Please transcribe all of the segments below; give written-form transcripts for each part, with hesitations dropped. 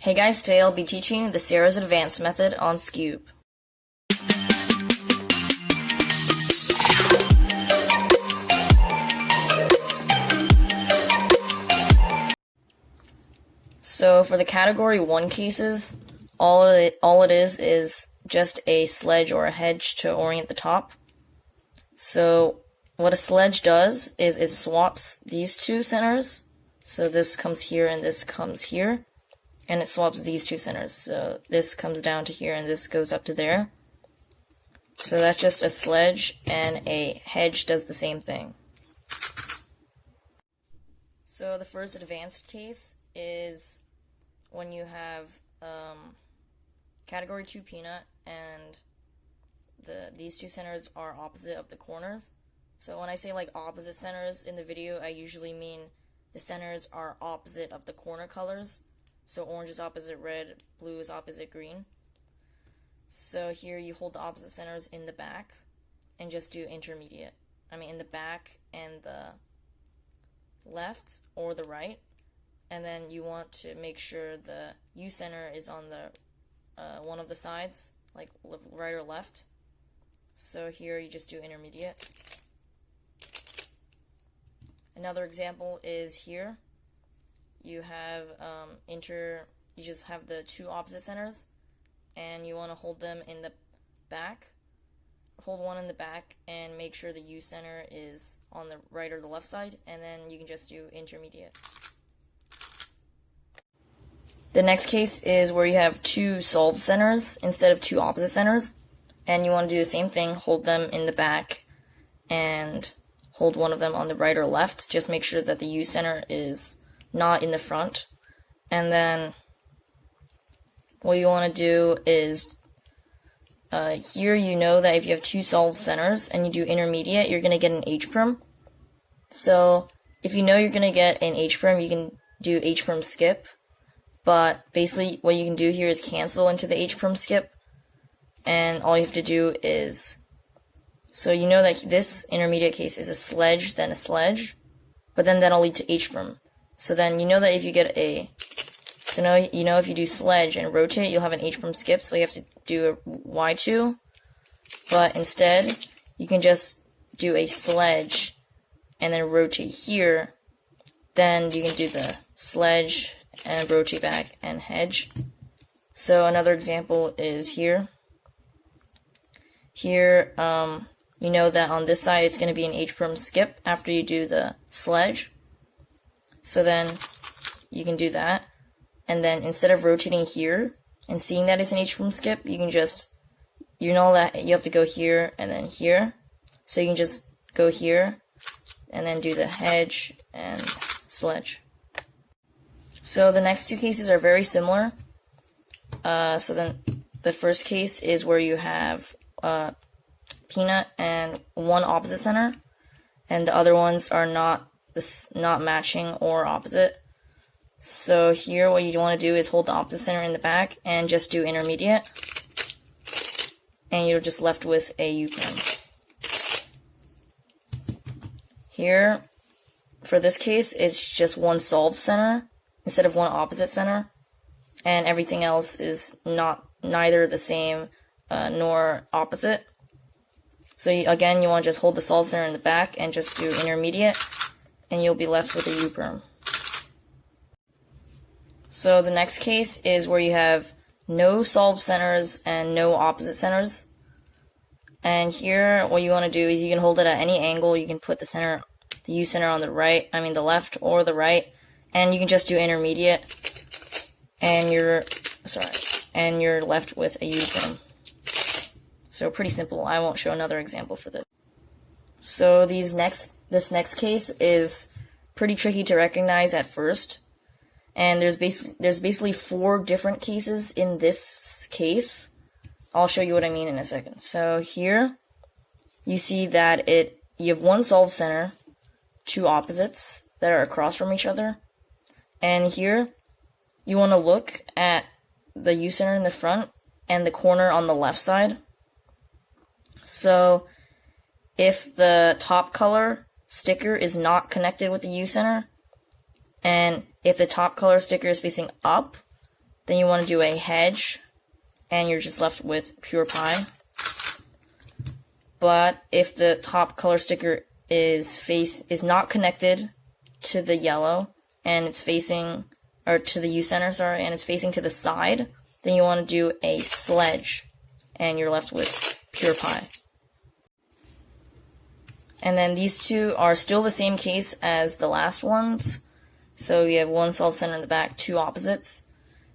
Hey guys, today I'll be teaching you the Sarah's Advanced method on Scoop. So for the category 1 cases, all it is just a sledge or a hedge to orient the top. So what a sledge does is it swaps these two centers. So this comes here and this comes here. And it swaps these two centers. So this comes down to here and this goes up to there. So that's just a sledge, and a hedge does the same thing. So the first advanced case is when you have category 2 peanut and these two centers are opposite of the corners. So when I say like opposite centers in the video, I usually mean the centers are opposite of the corner colors. So orange is opposite red, blue is opposite green. So here you hold the opposite centers in the back and just do intermediate. In the back and the left or the right. And then you want to make sure the U center is on the one of the sides, like right or left. So here you just do intermediate. Another example is here. You have you just have the two opposite centers, and you want to hold them in the back. Hold one in the back and make sure the U center is on the right or the left side, and then you can just do intermediate. The next case is where you have two solved centers instead of two opposite centers, and you want to do the same thing, hold them in the back and hold one of them on the right or left. Just make sure that the U center is not in the front. And then what you want to do is here you know that if you have two solved centers and you do intermediate, you're going to get an H-Perm. So if you know you're going to get an H-Perm, you can do H-Perm skip. But basically what you can do here is cancel into the H-Perm skip. And all you have to do is, so you know that this intermediate case is a sledge, then a sledge, but then that'll lead to H-Perm. So then you know that if you get if you do sledge and rotate, you'll have an H-Perm skip, so you have to do a Y2. But instead, you can just do a sledge and then rotate here. Then you can do the sledge and rotate back and hedge. So another example is here. Here, you know that on this side it's going to be an H-Perm skip after you do the sledge. So then you can do that, and then instead of rotating here and seeing that it's an H-Perm skip, you can just, you know that you have to go here and then here. So you can just go here and then do the hedge and sledge. So the next two cases are very similar. So then the first case is where you have peanut and one opposite center, and the other ones are not matching or opposite. So here what you want to do is hold the opposite center in the back and just do intermediate, and you're just left with a U-Perm. Here for this case it's just one solved center instead of one opposite center, and everything else is neither the same nor opposite. So again, you want to just hold the solved center in the back and just do intermediate, and you'll be left with a U-Perm. So the next case is where you have no solved centers and no opposite centers. And here, what you want to do is you can hold it at any angle. You can put the U center on the left or the right, and you can just do intermediate, and you're left with a U-Perm. So pretty simple. I won't show another example for this. So this next case is pretty tricky to recognize at first, and there's basically 4 different cases in this case. I'll show you what I mean in a second. So here you see that you have one solved center, two opposites that are across from each other, and here you want to look at the U center in the front and the corner on the left side. So if the top color sticker is not connected with the U center, and if the top color sticker is facing up, then you want to do a hedge, and you're just left with pure pie. But if the top color sticker is not connected to the yellow, and it's facing, or to the U center, sorry, and it's facing to the side, then you want to do a sledge, and you're left with pure pie. And then these two are still the same case as the last ones. So you have one solved center in the back, two opposites.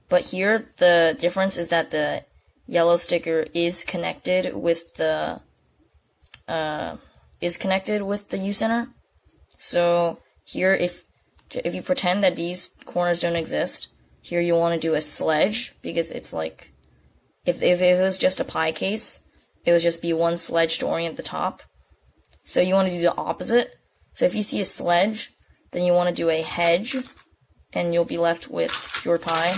But here, the difference is that the yellow sticker is connected with the U center. So here, if you pretend that these corners don't exist, here you want to do a sledge, because it's like, if it was just a pie case, it would just be one sledge to orient the top. So you want to do the opposite. So if you see a sledge, then you want to do a hedge, and you'll be left with pure pie.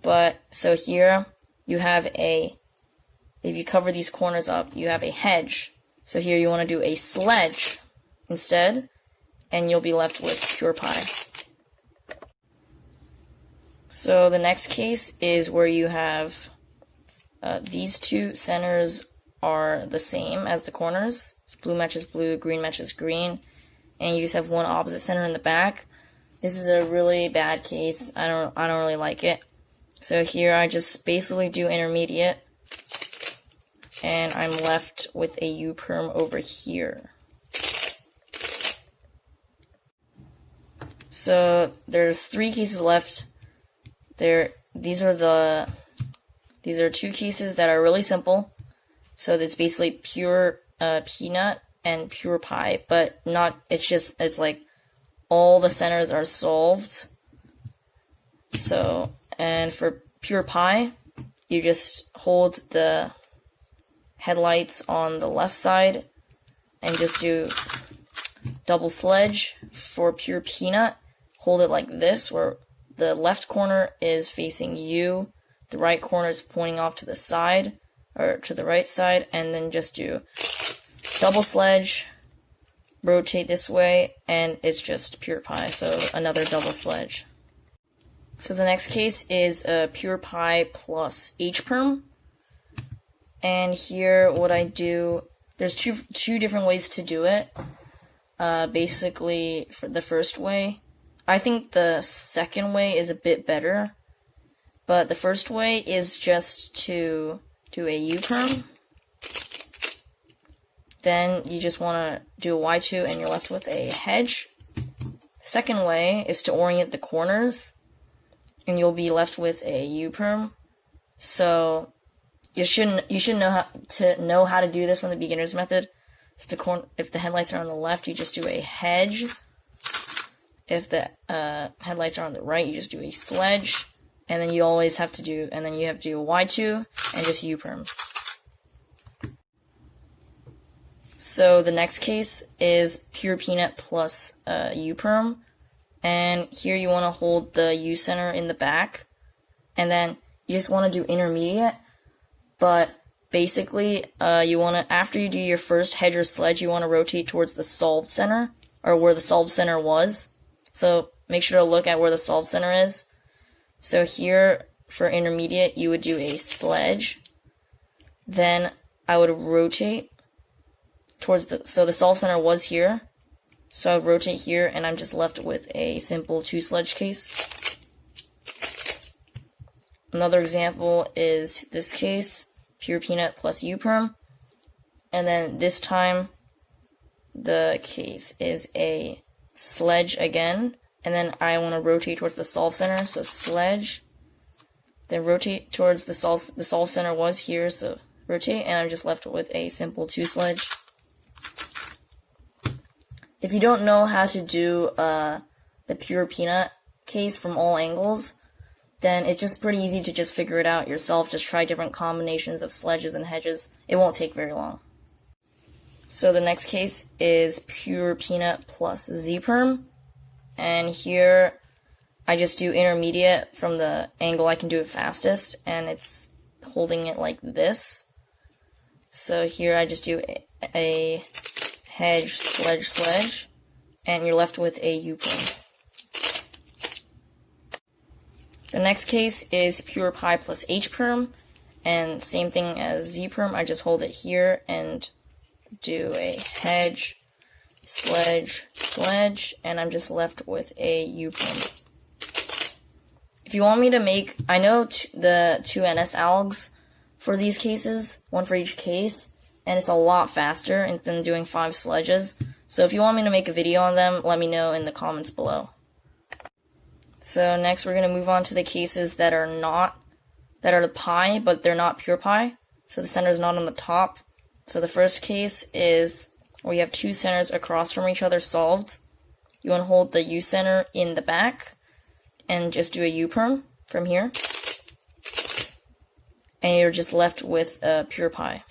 But, so here, you have if you cover these corners up, you have a hedge. So here you want to do a sledge instead, and you'll be left with pure pie. So the next case is where you have these two centers are the same as the corners. So blue matches blue, green matches green, and you just have one opposite center in the back. This is a really bad case. I don't really like it. So here I just basically do intermediate, and I'm left with a U-Perm over here. So there's three cases left. These are two cases that are really simple. So it's basically pure peanut and pure pie, but it's like all the centers are solved. So, and for pure pie, you just hold the headlights on the left side and just do double sledge. For pure peanut, hold it like this, where the left corner is facing you, the right corner is pointing off to the side, or to the right side, and then just do double sledge, rotate this way, and it's just pure pie, so another double sledge. So the next case is pure pie plus H-Perm. And here what I do, there's two different ways to do it. Basically, for the first way, I think the second way is a bit better. But the first way is just to do a U-Perm. Then you just want to do a Y2 and you're left with a hedge. The second way is to orient the corners, and you'll be left with a U-Perm. So you should know how to do this from the beginner's method. If the headlights are on the left, you just do a hedge. If the headlights are on the right, you just do a sledge. And then you have to do a Y2 and just U-Perm. So the next case is pure peanut plus U-Perm. And here you want to hold the U center in the back. And then you just want to do intermediate. But basically, after you do your first hedge or sledge, you want to rotate towards the solved center, or where the solved center was. So make sure to look at where the solved center is. So here, for intermediate, you would do a sledge. Then I would rotate towards so the solved center was here. So I would rotate here, and I'm just left with a simple two sledge case. Another example is this case, pure peanut plus U-Perm. And then this time, the case is a sledge again. And then I want to rotate towards the solve center, so sledge. Then rotate towards the solve center was here, so rotate, and I'm just left with a simple two sledge. If you don't know how to do the pure peanut case from all angles, then it's just pretty easy to just figure it out yourself. Just try different combinations of sledges and hedges. It won't take very long. So the next case is pure peanut plus Z-Perm. And here, I just do intermediate from the angle I can do it fastest, and it's holding it like this. So here I just do a hedge, sledge, and you're left with a U-Perm. The next case is pure pi plus H-Perm, and same thing as Z-Perm, I just hold it here and do a hedge, sledge, sledge, and I'm just left with a U-Perm. If you want me to make, I know the 2 NS algs for these cases, one for each case, and it's a lot faster than doing 5 sledges. So if you want me to make a video on them, let me know in the comments below. So next we're going to move on to the cases that are the pi, but they're not pure pi. So the center is not on the top. So the first case is where you have 2 centers across from each other solved. You want to hold the U center in the back and just do a U-Perm from here. And you're just left with a pure pi.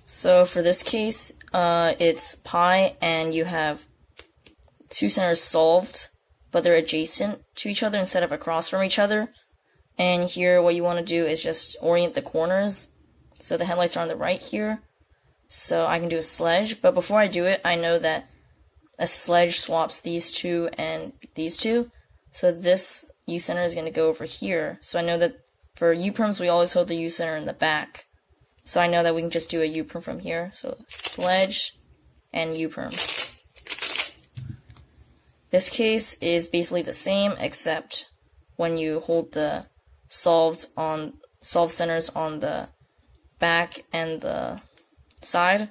So for this case, it's pi and you have 2 centers solved, but they're adjacent to each other instead of across from each other. And here what you want to do is just orient the corners. So the headlights are on the right here. So I can do a sledge, but before I do it, I know that a sledge swaps these 2 and these 2. So this U center is going to go over here. So I know that for U-Perms, we always hold the U center in the back. So I know that we can just do a U-Perm from here. So sledge and U-Perm. This case is basically the same, except when you hold the solved centers on the back and the side,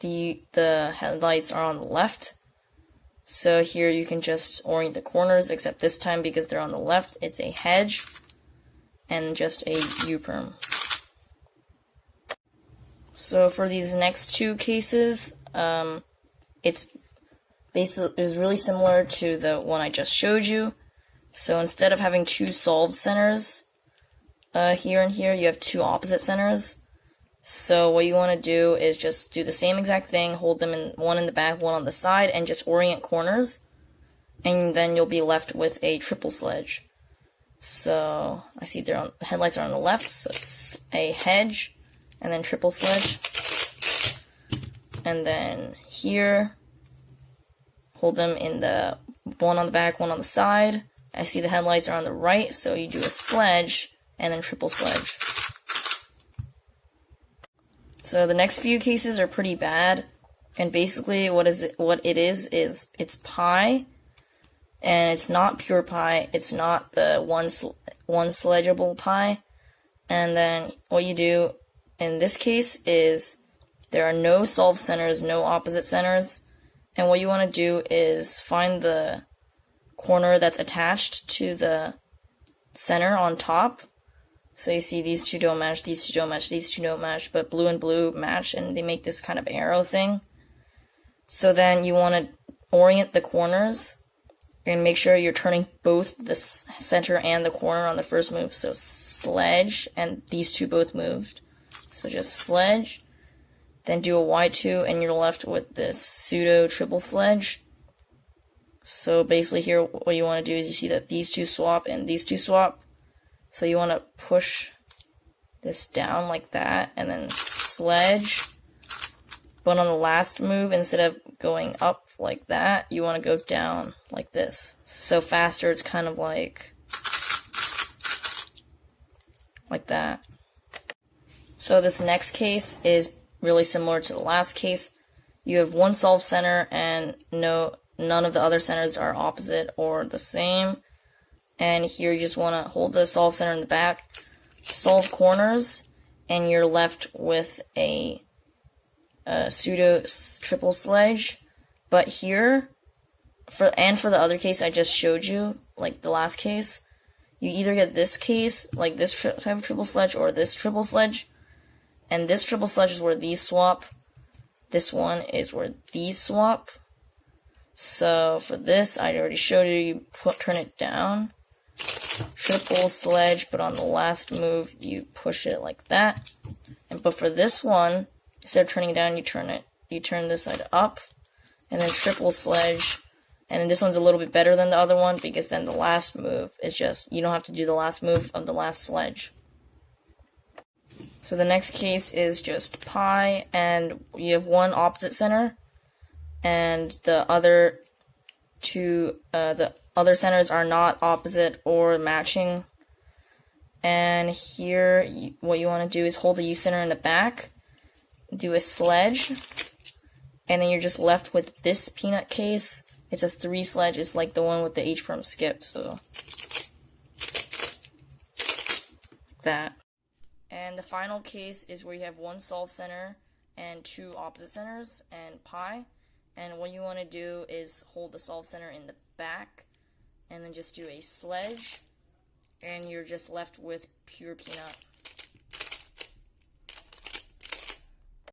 the headlights are on the left. So here you can just orient the corners, except this time because they're on the left, it's a hedge and just a U-Perm. So for these next 2 cases, it's really similar to the one I just showed you. So instead of having 2 solved centers here and here, you have 2 opposite centers. So what you want to do is just do the same exact thing, hold them one in the back, one on the side, and just orient corners. And then you'll be left with a triple sledge. So I see the headlights are on the left, so it's a hedge, and then triple sledge. And then here, hold them in the one on the back, one on the side. I see the headlights are on the right, so you do a sledge, and then triple sledge. So the next few cases are pretty bad, and basically what it is it's pi, and it's not pure pi, it's not the one sledgeable pi, and then what you do in this case is there are no solved centers, no opposite centers, and what you want to do is find the corner that's attached to the center on top. So you see these 2 don't match, these 2 don't match, these 2 don't match, but blue and blue match, and they make this kind of arrow thing. So then you want to orient the corners and make sure you're turning both the center and the corner on the first move. So sledge, and these 2 both moved. So just sledge, then do a Y2, and you're left with this pseudo triple sledge. So basically here, what you want to do is you see that these 2 swap and these 2 swap. So you want to push this down like that, and then sledge. But on the last move, instead of going up like that, you want to go down like this. So faster, it's kind of like that. So this next case is really similar to the last case. You have 1 solved center, and none of the other centers are opposite or the same. And here you just want to hold the solve center in the back, solve corners, and you're left with a pseudo triple sledge. But here, for the other case I just showed you, like the last case, you either get this case, like this type of triple sledge, or this triple sledge. And this triple sledge is where these swap. This one is where these swap. So for this, I already showed you, turn it down. Triple sledge, but on the last move, you push it like that. But for this one, instead of turning it down, you turn this side up, and then triple sledge. And then this one's a little bit better than the other one, because then the last move is just, you don't have to do the last move of the last sledge. So the next case is just pi, and you have 1 opposite center, and the other 2, the other centers are not opposite or matching. And here, what you want to do is hold the U center in the back, do a sledge, and then you're just left with this peanut case. It's a 3 sledge. It's like the one with the H-Perm skip, so like that. And the final case is where you have 1 solve center and 2 opposite centers and pi. And what you want to do is hold the solve center in the back and then just do a sledge, and you're just left with pure peanut.